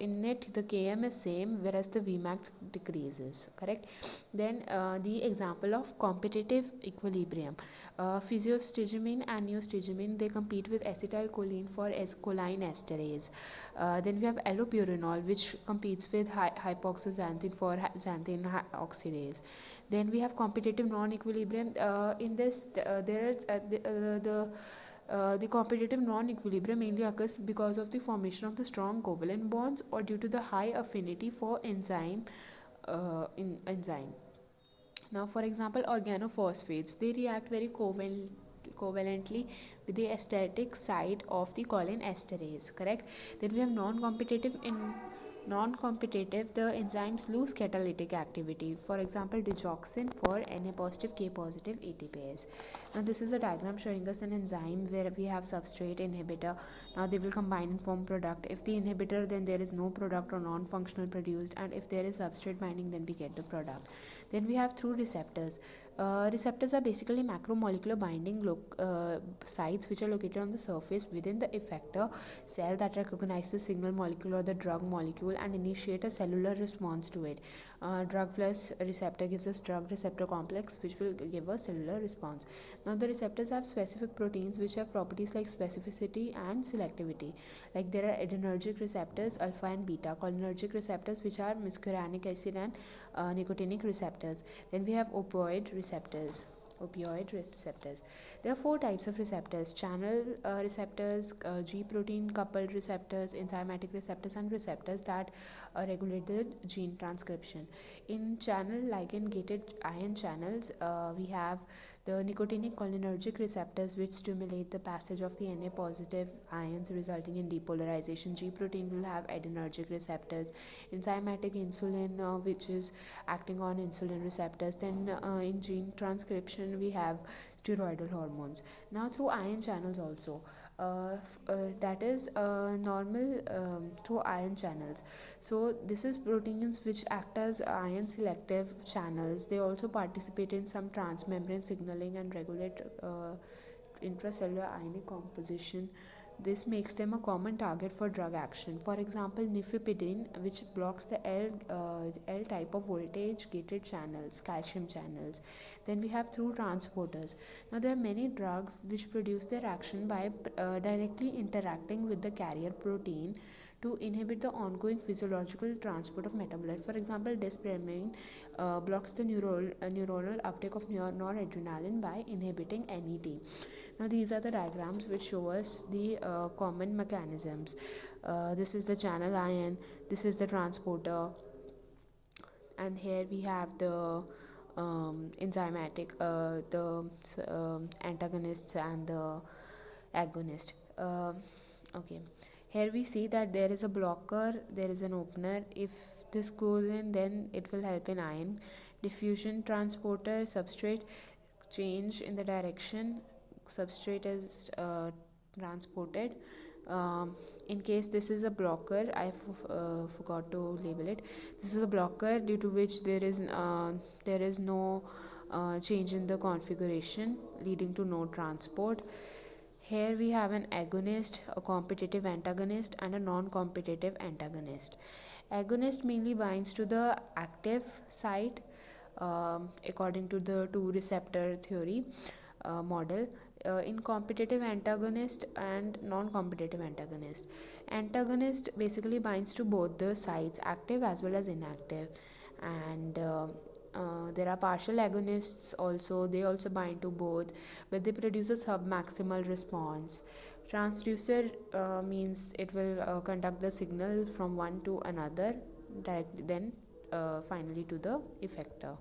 in it the Km is same, whereas the Vmax decreases, correct? Then the example of competitive equilibrium. Physiostigmine and neostigmine, they compete with acetylcholine for choline esterase. Then we have allopurinol, which competes with hypoxaxanthin for xanthine oxidase. Then we have competitive non-equilibrium. In this, there is the competitive non-equilibrium mainly occurs because of the formation of the strong covalent bonds or due to the high affinity for enzyme. Now, for example, organophosphates, they react very covalently with the astatic site of the choline esterase, correct? Then we have non-competitive. In non-competitive, the enzymes lose catalytic activity. For example, digoxin for Na positive, K positive ATPase. Now this is a diagram showing us an enzyme where we have substrate inhibitor. Now they will combine and form product. If the inhibitor, then there is no product or non-functional produced, and if there is substrate binding, then we get the product. Then we have through receptors. Receptors are basically macromolecular binding sites which are located on the surface within the effector cell that recognize the signal molecule or the drug molecule and initiate a cellular response to it. Drug plus receptor gives us drug receptor complex, which will give a cellular response. Now the receptors have specific proteins which have properties like specificity and selectivity. Like there are adrenergic receptors alpha and beta, cholinergic receptors which are muscarinic acid and nicotinic receptors. Then we have opioid receptors. There are 4 types of receptors: channel receptors, G protein coupled receptors, enzymatic receptors, and receptors that regulate the gene transcription. In channel ligand gated ion channels, we have the nicotinic cholinergic receptors which stimulate the passage of the Na positive ions resulting in depolarization. G protein will have adrenergic receptors. Enzymatic insulin, which is acting on insulin receptors. Then in gene transcription we have steroidal hormones. Now through ion channels also, that is normal through ion channels. So this is proteins which act as ion selective channels. They also participate in some transmembrane signaling and regulate intracellular ionic composition. This makes them a common target for drug action. For example, nifipidine, which blocks the L type of voltage gated channels, calcium channels. Then we have through transporters. Now there are many drugs which produce their action by directly interacting with the carrier protein to inhibit the ongoing physiological transport of metabolite. For example, desipramine blocks the neuronal uptake of noradrenaline by inhibiting NET. Now these are the diagrams which show us the common mechanisms. This is the channel ion, this is the transporter, and here we have the enzymatic, antagonists and the agonist. Okay, here we see that there is a blocker, there is an opener. If this goes in, then it will help in ion diffusion. Transporter, substrate change in the direction substrate is transported. In case this is a blocker, I forgot to label it. This is a blocker due to which there is no change in the configuration, leading to no transport. Here we have an agonist, a competitive antagonist, and a non-competitive antagonist. Agonist mainly binds to the active site according to the 2 receptor theory model. In competitive antagonist and non-competitive antagonist, antagonist basically binds to both the sites, active as well as inactive. And there are partial agonists also. They also bind to both, but they produce a submaximal response. Transducer means it will conduct the signal from one to another, then finally to the effector.